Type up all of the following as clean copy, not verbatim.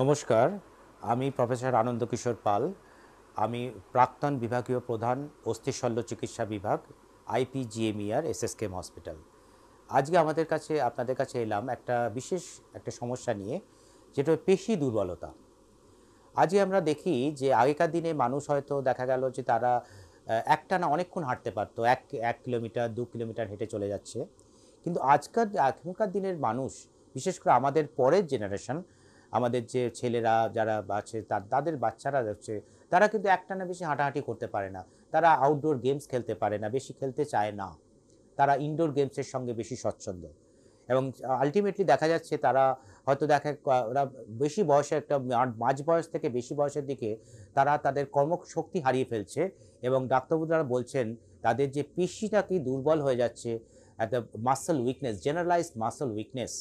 নমস্কার, আমি প্রফেসর আনন্দ কিশোর পাল। আমি প্রাক্তন বিভাগীয় প্রধান অস্থিশল্য চিকিৎসা বিভাগ, IPGMER SSKM হসপিটাল। আজকে আপনাদের কাছে এলাম বিশেষ একটা সমস্যা নিয়ে, যেটা পেশি দুর্বলতা। আজকে আমরা দেখি যে আগেকার দিনে মানুষ হয়তো দেখা গেল যে তারা একটানা অনেকক্ষণ হাঁটতে পারতো, এক কিলোমিটার 2 কিলোমিটার হেঁটে চলে যাচ্ছে। কিন্তু এখনকার দিনের মানুষ, বিশেষ করে আমাদের পরের জেনারেশন, আমাদের যে ছেলেরা যারা আছে তাদের বাচ্চারা যাচ্ছে, তারা কিন্তু একটানা বেশি হাঁটাহাঁটি করতে পারে না। তারা আউটডোর গেমস খেলতে পারে না, বেশি খেলতে চায় না। তারা ইনডোর গেমসের সঙ্গে বেশি স্বচ্ছন্দ। এবং আলটিমেটলি দেখা যাচ্ছে তারা হয়তো ওরা বেশি বয়সে মাঝ বয়স থেকে বেশি বয়সের দিকে তারা তাদের কর্মশক্তি হারিয়ে ফেলছে। এবং ডাক্তারবাবুরা বলছেন তাদের যে পেশিটা কি দুর্বল হয়ে যাচ্ছে, একটা muscle weakness, generalised muscle weakness,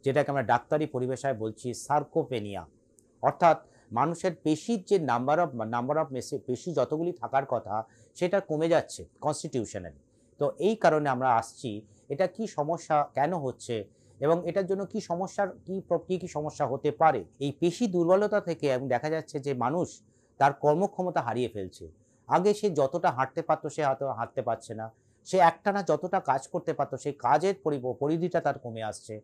যেটাকে আমরা ডাক্তারি পরিভাষায় বলছি সার্কোপেনিয়া। অর্থাৎ মানুষের পেশির যে নাম্বার অফ পেশি যতগুলি থাকার কথা, সেটা কমে যাচ্ছে কনস্টিটিউশনালি। তো এই কারণে আমরা আসছি, এটা কি সমস্যা, কেন হচ্ছে, এবং এটার জন্য কি সমস্যার কি সমস্যা হতে পারে। এই পেশি দুর্বলতা থেকে এবং দেখা যাচ্ছে যে মানুষ তার কর্মক্ষমতা হারিয়ে ফেলছে। আগে সে যতটা হাঁটতে পারতো সে হয়তো হাঁটতে পারছে না। সে একটানা যতটা কাজ করতে পারতো সেই কাজের পরিধিটা তার কমে আসছে।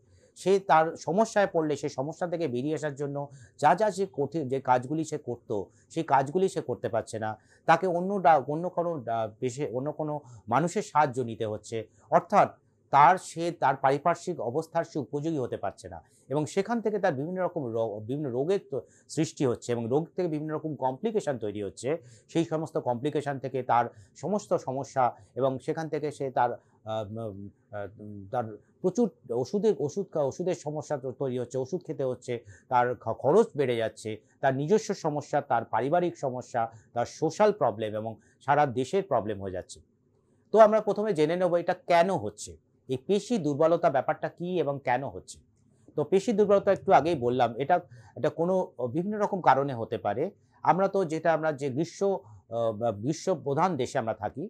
সে তার সমস্যায় পড়লে সেই সমস্যা থেকে বেরিয়ে আসার জন্য সে যে কাজগুলি সে করতো, সেই কাজগুলি সে করতে পারছে না। তাকে অন্য কোনো মানুষের সাহায্য নিতে হচ্ছে। অর্থাৎ তার পারিপার্শ্বিক অবস্থার সে উপযোগী হতে পারছে না, এবং সেখান থেকে তার বিভিন্ন রোগের সৃষ্টি হচ্ছে, এবং রোগ থেকে বিভিন্ন রকম কমপ্লিকেশন তৈরি হচ্ছে। সেই সমস্ত কমপ্লিকেশন থেকে তার সমস্ত সমস্যা, এবং সেখান থেকে সে তার প্রচুর ওষুধের সমস্যা তৈরি হচ্ছে, ওষুধ খেতে হচ্ছে, তার খরচ বেড়ে যাচ্ছে, তার নিজস্ব সমস্যা, তার পারিবারিক সমস্যা, তার সোশ্যাল প্রবলেম, এবং সারা দেশের প্রবলেম হয়ে যাচ্ছে। তো আমরা প্রথমে জেনে নেব এটা কেন হচ্ছে, এই পেশি দুর্বলতা ব্যাপারটা কি এবং কেন হচ্ছে। তো পেশি দুর্বলতা একটু আগেই বললাম, এটা এটা কোনো বিভিন্ন রকম কারণে হতে পারে। আমরা যে গ্রীষ্ম প্রধান দেশে আমরা থাকি,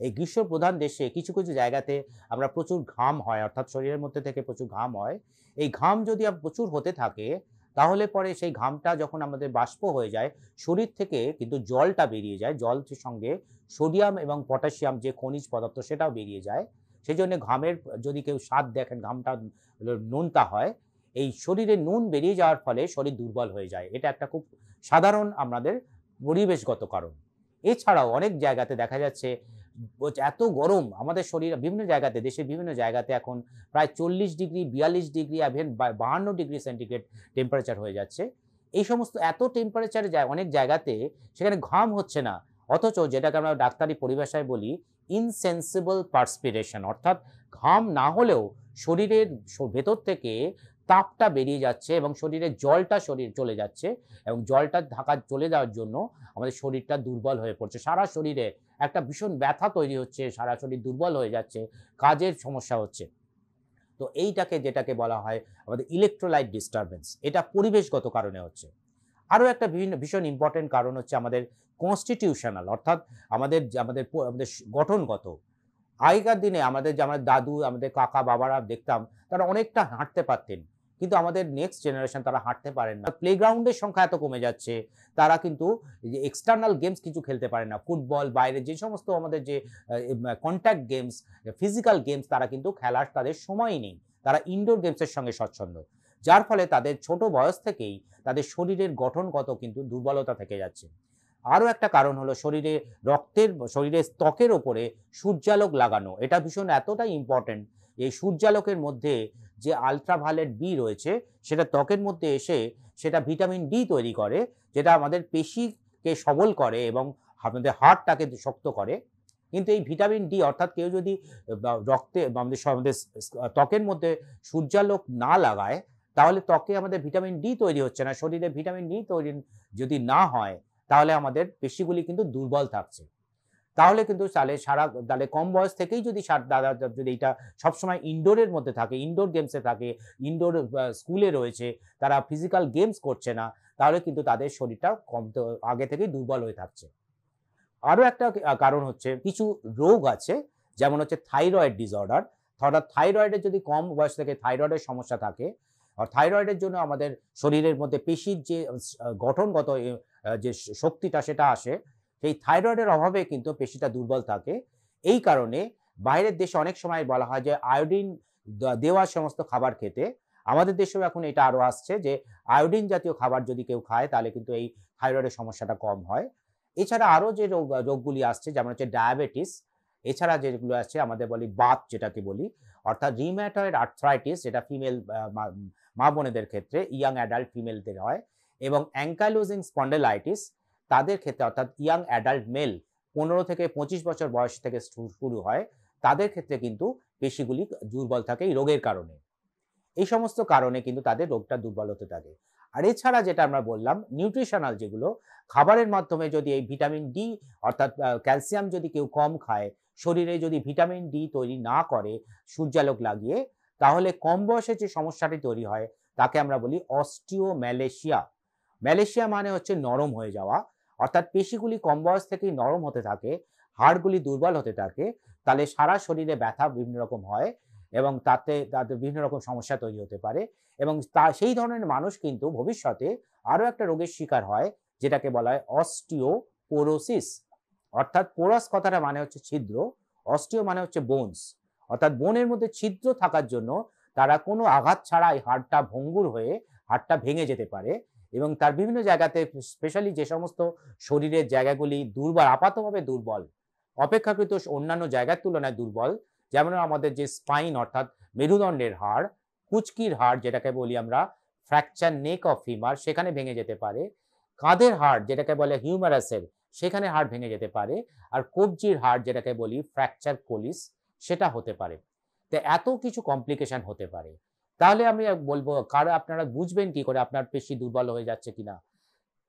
এই গ্রীষ্ম প্রধান দেশে কিছু কিছু জায়গাতে আমরা প্রচুর ঘাম হয়, অর্থাৎ শরীরের মধ্যে থেকে প্রচুর ঘাম হয়। এই ঘাম যদি প্রচুর হতে থাকে, তাহলে পরে সেই ঘামটা যখন আমাদের বাষ্প হয়ে যায়, শরীর থেকে কিন্তু জলটা বেরিয়ে যায়, জলের সঙ্গে সোডিয়াম এবং পটাশিয়াম যে খনিজ পদার্থ সেটাও বেরিয়ে যায়। সেই জন্য ঘামের, যদি কেউ স্বাদ দেখেন ঘামটা নোনতা হয়, এই শরীরে নুন বেরিয়ে যাওয়ার ফলে শরীর দুর্বল হয়ে যায়। এটা একটা খুব সাধারণ আমাদের পরিবেশগত কারণ। এছাড়াও অনেক জায়গাতে দেখা যাচ্ছে এত গরম আমাদের শরীরে, বিভিন্ন জায়গাতে, দেশের বিভিন্ন জায়গাতে এখন প্রায় 40 degree, 42 degree, even 52 degree centigrade temperature হয়ে যাচ্ছে। এই সমস্ত এত টেম্পারেচারে যায় অনেক জায়গাতে, সেখানে ঘাম হচ্ছে না, অথচ যেটাকে আমরা ডাক্তারি পরিভাষায় বলি ইনসেন্সিবল পার্সপিরেশন, অর্থাৎ ঘাম না হলেও শরীরের ভেতর থেকে তাপটা বেরিয়ে যাচ্ছে, এবং শরীরে শরীর চলে যাচ্ছে, এবং জলটা চলে যাওয়ার জন্য আমাদের শরীরটা দুর্বল হয়ে পড়ছে। সারা শরীরে একটা ভীষণ ব্যথা তৈরি হচ্ছে, সারা শরীর দুর্বল হয়ে যাচ্ছে, কাজের সমস্যা হচ্ছে। তো যেটাকে বলা হয় আমাদের ইলেকট্রোলাইট ডিস্টারবেন্স, এটা পরিবেশগত কারণে হচ্ছে। আরও একটা ভীষণ ইম্পর্টেন্ট কারণ হচ্ছে আমাদের কনস্টিটিউশনাল, অর্থাৎ আমাদের গঠনগত। আগেকার দিনে আমাদের দাদু, আমাদের কাকা বাবারা দেখতাম তারা অনেকটা হাঁটতে পারতেন, কিন্তু আমাদের নেক্সট জেনারেশন তারা হাঁটতে পারেন না। প্লেগ্রাউন্ডের সংখ্যা এত কমে যাচ্ছে, তারা কিন্তু এক্সটার্নাল গেমস কিছু খেলতে পারে না। ফুটবল, বাইরে যে সমস্ত আমাদের যে কন্ট্যাক্ট গেমস, ফিজিক্যাল গেমস, তারা কিন্তু খেলার তাদের সময়ই নেই। তারা ইনডোর গেমসের সঙ্গে স্বচ্ছন্দ, যার ফলে তাদের ছোট বয়স থেকেই তাদের শরীরের গঠনগত কিন্তু দুর্বলতা থেকে যাচ্ছে। আরও একটা কারণ হলো শরীরের ত্বকের ওপরে সূর্যালোক লাগানো। এটা ভীষণ এতটাই ইম্পর্টেন্ট। এই সূর্যালোকের মধ্যে যে আল্ট্রাভায়োলেট বি রয়েছে, সেটা ত্বকের মধ্যে এসে সেটা ভিটামিন ডি তৈরি করে, যেটা আমাদের পেশিকে সবল করে এবং আমাদের হাড়টাকে শক্ত করে। কিন্তু এই ভিটামিন ডি, অর্থাৎ কেউ যদি আমাদের ত্বকের মধ্যে সূর্যালোক না লাগায়, তাহলে ত্বকে আমাদের ভিটামিন ডি তৈরি হচ্ছে না। শরীরে ভিটামিন ডি তৈরি যদি না হয়, তাহলে আমাদের পেশিগুলি কিন্তু দুর্বল থাকছে। তাহলে কিন্তু তাহলে কম বয়স থেকেই যদি যদি এটা সবসময় ইনডোরের মধ্যে থাকে, ইনডোর গেমসে থাকে, ইনডোর স্কুলে রয়েছে, তারা ফিজিক্যাল গেমস করছে না, তাহলে কিন্তু তাদের শরীরটা আগে থেকেই দুর্বল হয়ে থাকছে। আরও একটা কারণ হচ্ছে কিছু রোগ আছে, যেমন হচ্ছে থাইরয়েড ডিসঅর্ডার। অর্থাৎ থাইরয়েডের যদি কম বয়স থেকে থাইরয়েডের সমস্যা থাকে, আর থাইরয়েডের জন্য আমাদের শরীরের মধ্যে পেশির যে গঠনগত যে শক্তিটা সেটা আসে, সেই থাইরয়েডের অভাবে কিন্তু পেশিটা দুর্বল থাকে। এই কারণে বাইরের দেশে অনেক সময় বলা হয় যে আয়োডিন দেওয়া সমস্ত খাবার খেতে। আমাদের দেশেও এখন এটা আরো আসছে যে আয়োডিন জাতীয় খাবার যদি কেউ খায় তাহলে কিন্তু এই থাইরয়েডের সমস্যাটা কম হয়। এছাড়া আরো যে রোগগুলি আসছে যেমন হচ্ছে ডায়াবেটিস, এছাড়া যেগুলো আসছে আমাদের বলি বাত যেটাকে বলি, অর্থাৎ রিম্যাটয়েড আর্থ্রাইটিস যেটা ফিমেল মা বোনেদের ক্ষেত্রে ইয়াং অ্যাডাল্ট ফিমেলদের হয়, এবং অ্যাঙ্কাইলোজিং স্পন্ডেলাইটিস তাদের ক্ষেত্রে অর্থাৎ ইয়াং অ্যাডাল্ট মেল 15 থেকে 25 বছর বয়স থেকে শুরু হয়, তাদের ক্ষেত্রে কিন্তু পেশিগুলি দুর্বল থাকে এই রোগের কারণে। এই সমস্ত কারণে কিন্তু তাদের রোগটা দুর্বল হতে থাকে। আর এছাড়া যেটা আমরা বললাম নিউট্রিশনাল যেগুলো খাবারের মাধ্যমে যদি এই ভিটামিন ডি অর্থাৎ ক্যালসিয়াম যদি কেউ কম খায়, শরীরে যদি ভিটামিন ডি তৈরি না করে সূর্যালোক লাগিয়ে, তাহলে কম বয়সে যে সমস্যাটি তৈরি হয় তাকে আমরা বলি অস্টিওম্যালেশিয়া। ম্যালেশিয়া মানে হচ্ছে নরম হয়ে যাওয়া, অর্থাৎ পেশিগুলি কম বয়স থেকেই নরম হতে থাকে, হাড়গুলি দুর্বল হতে থাকে, তাহলে সারা শরীরে ব্যথা বিভিন্ন রকম হয় এবং তাতে বিভিন্ন রকম সমস্যা তৈরি হতে পারে, এবং সেই ধরনের মানুষ কিন্তু ভবিষ্যতে আরো একটা রোগের শিকার হয় যেটাকে বলা হয় অস্টিওপোরোসিস। অর্থাৎ পোরাস কথাটা মানে হচ্ছে ছিদ্র, অস্টিও মানে হচ্ছে বোনস, অর্থাৎ বোনের মধ্যে ছিদ্র থাকার জন্য তারা কোনো আঘাত ছাড়াই হাড়টা ভঙ্গুর হয়ে হাড়টা ভেঙে যেতে পারে, এবং তার বিভিন্ন জায়গাতে স্পেশালি যে সমস্ত শরীরের জায়গাগুলি দুর্বল, আপাতভাবে দুর্বল, অপেক্ষাকৃত অন্যান্য জায়গার তুলনায় দুর্বল, যেমন আমাদের যে স্পাইন অর্থাৎ মেরুদণ্ডের হাড়, কুচকির হাড় যেটাকে বলি আমরা ফ্র্যাকচার নেক অফ ফিমার, সেখানে ভেঙে যেতে পারে, কাঁধের হাড় যেটাকে বলে হিউমারাসের, সেখানে হাড় ভেঙে যেতে পারে, আর কবজির হাড় যেটাকে বলি ফ্র্যাকচার কোলিস, সেটা হতে পারে। তো এত কিছু কমপ্লিকেশন হতে পারে। তাহলে আমি বলবো আপনারা বুঝবেন কি করে আপনার পেশি দুর্বল হয়ে যাচ্ছে কিনা?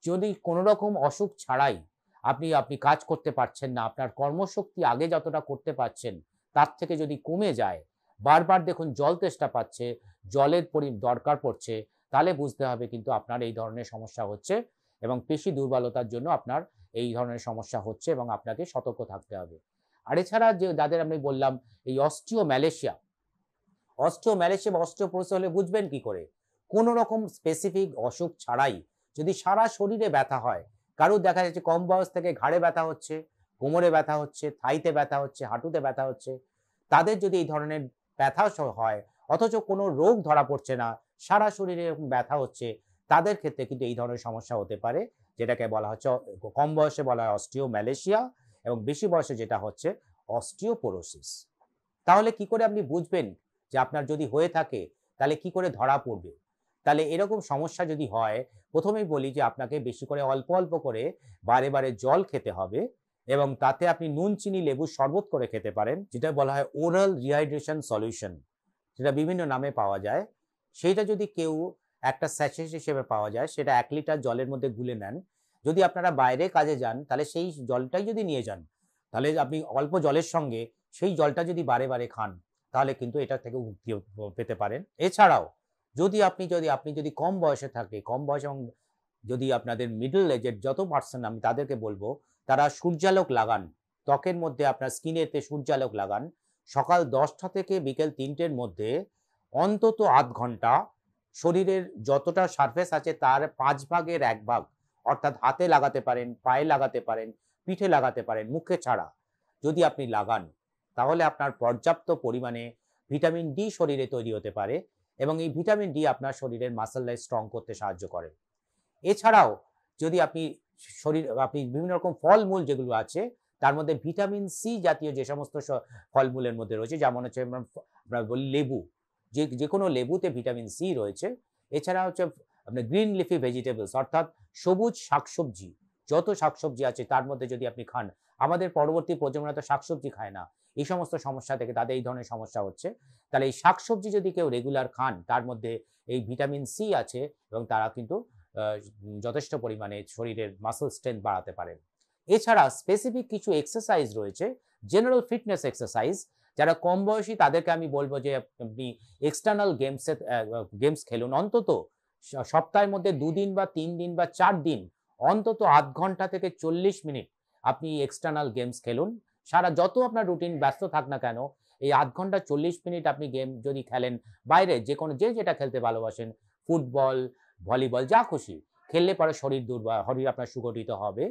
যদি কোনো রকম অসুখ ছাড়াই আপনি কাজ করতে পারছেন না, আপনার কর্মশক্তি আগে যতটা করতে পারছেন তার থেকে যদি কমে যায়, বারবার দেখুন জল তেষ্টা পাচ্ছে, জলের দরকার পড়ছে, তাহলে বুঝতে হবে কিন্তু আপনার এই ধরনের সমস্যা হচ্ছে, এবং পেশি দুর্বলতার জন্য আপনার এই ধরনের সমস্যা হচ্ছে এবং আপনাকে সতর্ক থাকতে হবে। আর এছাড়া যে যাদের আমি বললাম এই অস্টিওম্যালেশিয়া বা অস্টিওপোরোসিস হলে বুঝবেন কি করে? কোনো রকম স্পেসিফিক অসুখ ছাড়াই যদি সারা শরীরে ব্যথা হয়, কারোর দেখা যাচ্ছে কম বয়স থেকে ঘাড়ে ব্যথা হচ্ছে, কোমরে ব্যথা হচ্ছে, থাইতে ব্যথা হচ্ছে, হাঁটুতে ব্যথা হচ্ছে, তাদের যদি এই ধরনের ব্যথা হয় অথচ কোনো রোগ ধরা পড়ছে না, সারা শরীরে এরকম ব্যথা হচ্ছে, তাদের ক্ষেত্রে কিন্তু এই ধরনের সমস্যা হতে পারে, যেটাকে বলা হচ্ছে কম বয়সে বলা হয় অস্টিওম্যালেশিয়া, এবং বেশি বয়সে যেটা হচ্ছে অস্টিওপোরোসিস। তাহলে কি করে আপনি বুঝবেন যে আপনার যদি হয়ে থাকে তাহলে কি করে ধরা পড়বে? তাহলে এরকম সমস্যা যদি হয়, প্রথমেই বলি যে আপনাকে বেশি করে অল্প অল্প করে বারে জল খেতে হবে, এবং তাতে আপনি নুন, চিনি, লেবুর শরবত করে খেতে পারেন, যেটা বলা হয় ওরাল রিহাইড্রেশন সলিউশন, যেটা বিভিন্ন নামে পাওয়া যায়। সেইটা যদি কেউ একটা স্যাচেট হিসেবে পাওয়া যায়, সেটা 1 লিটার জলের মধ্যে গুলে নেন। যদি আপনারা বাইরে কাজে যান তাহলে সেই জলটাই যদি নিয়ে যান, তাহলে আপনি অল্প জলের সঙ্গে সেই জলটা যদি বারে খান, তাহলে কিন্তু এটা থেকে মুক্তি পেতে পারেন। এছাড়াও আপনি যদি কম বয়সে কম বয়স, এবং যদি আপনাদের মিডল এজের যত পার্সন আমি তাদেরকে বলবো, তারা সূর্যালোক লাগান, ত্বকের মধ্যে আপনার স্কিনেতে সূর্যালোক লাগান। সকাল 10টা থেকে বিকেল 3টের মধ্যে অন্তত আধ ঘন্টা শরীরের যতটা সারফেস আছে তার 5 ভাগের 1 ভাগ, অর্থাৎ হাতে লাগাতে পারেন, পায়ে লাগাতে পারেন, পিঠে লাগাতে পারেন, মুখে ছাড়া যদি আপনি লাগান, তাহলে আপনার পর্যাপ্ত পরিমাণে ভিটামিন ডি শরীরে তৈরি হতে পারে, এবং এই ভিটামিন ডি আপনার শরীরের মাসেলকে স্ট্রং করতে সাহায্য করে। এছাড়াও যদি আপনি বিভিন্ন রকম ফলমূল যেগুলো আছে তার মধ্যে ভিটামিন সি জাতীয় যে সমস্ত ফলমূলের মধ্যে রয়েছে, যেমন হচ্ছে আমরা বলি লেবু, যে কোনো লেবুতে ভিটামিন সি রয়েছে। এছাড়া হচ্ছে আপনার গ্রিন লিফি ভেজিটেবলস অর্থাৎ সবুজ শাকসবজি, যত শাকসবজি আছে তার মধ্যে যদি আপনি খান, আমাদের পরবর্তী প্রজন্মরা তো শাকসবজি খায় না, এই সমস্ত সমস্যা থেকে তাদের এই ধরনের সমস্যা হচ্ছে, তাহলে এই শাকসবজি যদি কেউ রেগুলার খান, তার মধ্যে এই ভিটামিন সি আছে, এবং তারা কিন্তু যথেষ্ট পরিমাণে শরীরের মাসল স্ট্রেংথ বাড়াতে পারেন। এছাড়া স্পেসিফিক কিছু এক্সারসাইজ রয়েছে, জেনারেল ফিটনেস এক্সারসাইজ, যারা কম বয়সী তাদেরকে আমি বলবো যে আপনি এক্সটার্নাল গেমস খেলুন, অন্তত সপ্তাহের মধ্যে 2 দিন বা 3 দিন বা 4 দিন অন্তত আধ ঘন্টা থেকে 40 মিনিট আপনি এক্সটার্নাল গেমস খেলুন। যত আপনার রুটিন ব্যস্ত থাক না কেন, এই আধ ঘন্টা 40 মিনিট আপনি গেম যদি খেলেন, বাইরে যে যেটা খেলতে ভালোবাসেন, ফুটবল, ভলিবল, যা খুশি খেললে পরে শরীর আপনার সুগঠিত হবে।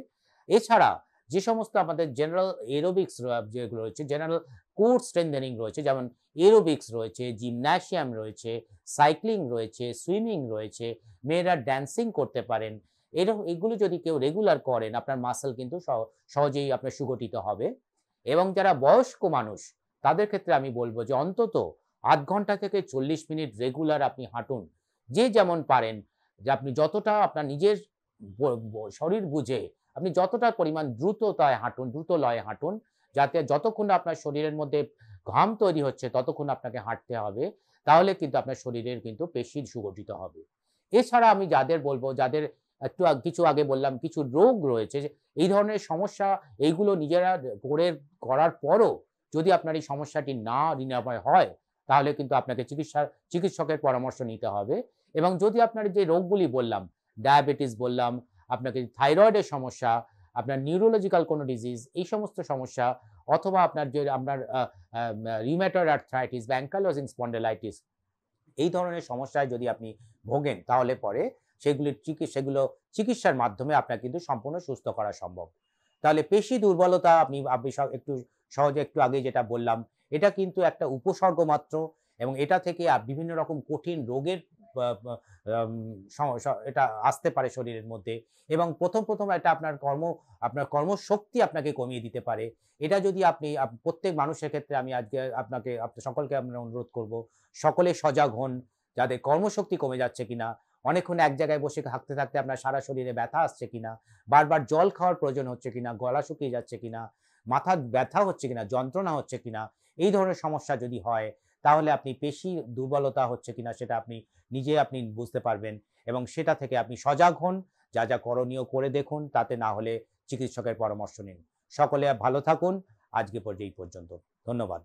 এছাড়া যে সমস্ত আমাদের জেনারেল এরোবিক্স যেগুলো রয়েছে, জেনারেল কোর স্ট্রেংথেনিং রয়েছে, যেমন এরোবিক্স রয়েছে, জিমন্যাসিয়াম রয়েছে, সাইক্লিং রয়েছে, সুইমিং রয়েছে, মেয়েরা ড্যান্সিং করতে পারেন। এগুলো যদি কেউ রেগুলার করেন, আপনার মাসল কিন্তু সহজেই আপনার সুগঠিত হবে। এবং যারা বয়স্ক মানুষ, তাদের ক্ষেত্রে আমি বলব যে অন্তত আধ ঘন্টা থেকে 40 মিনিট রেগুলার আপনি হাঁটুন। যে যেমন পারেন, যে আপনি যতটা আপনার নিজের শরীর বুঝে আপনি যতটা পরিমাণ দ্রুততায় হাঁটুন, দ্রুত লয়ে হাঁটুন, যাতে যতক্ষণ না আপনার শরীরের মধ্যে ঘাম তৈরি হচ্ছে ততক্ষণ আপনাকে হাঁটতে হবে। তাহলে কিন্তু আপনার শরীরের কিন্তু পেশি সুগঠিত হবে। এছাড়া আমি যাদের বলব, যাদের কিছু আগে বললাম কিছু রোগ রয়েছে, যে এই ধরনের সমস্যা, এইগুলো নিজেরা করার পরও যদি আপনার এই সমস্যাটি না নিরাময় হয়, তাহলে কিন্তু আপনাকে চিকিৎসকের পরামর্শ নিতে হবে। এবং যদি আপনার যে রোগগুলি বললাম, ডায়াবেটিস বললাম, আপনাকে থাইরয়েডের সমস্যা, আপনার নিউরোলজিক্যাল কোনো ডিজিজ, এই সমস্ত সমস্যা, অথবা আপনার রিউমেটয়েড আর্থ্রাইটিস বা অ্যাঙ্কাইলোজিং স্পন্ডিলাইটিস, এই ধরনের সমস্যায় যদি আপনি ভোগেন, তাহলে পরে সেগুলো চিকিৎসার মাধ্যমে আপনার কিন্তু সম্পূর্ণ সুস্থ করা সম্ভব। তাহলে পেশি দুর্বলতা আপনি একটু সহজে একটু আগে যেটা বললাম, এটা কিন্তু একটা উপসর্গ মাত্র, এবং এটা থেকে বিভিন্ন রকম কঠিন রোগের আ আ আম স স এটা আসতে পারে শরীরের মধ্যে, এবং প্রথম এটা আপনার কর্মশক্তি আপনাকে কমিয়ে দিতে পারে। এটা যদি প্রত্যেক মানুষের ক্ষেত্রে আমি আজকে আপনাদের সকলকে আমরা অনুরোধ করব, সকলে সজাগ হন, যাদের কর্মশক্তি কমে যাচ্ছে কিনা, অনেকক্ষণ এক জায়গায় বসে থাকতে আপনার সারা শরীরে ব্যথা আসছে কিনা, বারবার জল খাওয়ার প্রয়োজন হচ্ছে কিনা, গলা শুকিয়ে যাচ্ছে কিনা, মাথার ব্যথা হচ্ছে কিনা, যন্ত্রণা হচ্ছে কিনা, এই ধরনের সমস্যা যদি হয়, তাহলে আপনি পেশি দুর্বলতা হচ্ছে কিনা সেটা আপনি বুঝতে পারবেন, এবং সেটা থেকে আপনি সজাগ হন। যা করণীয় করে দেখুন, তাতে না হলে চিকিৎসকের পরামর্শ নিন। সকলে ভালো থাকুন। আজকে এই পর্যন্ত। ধন্যবাদ।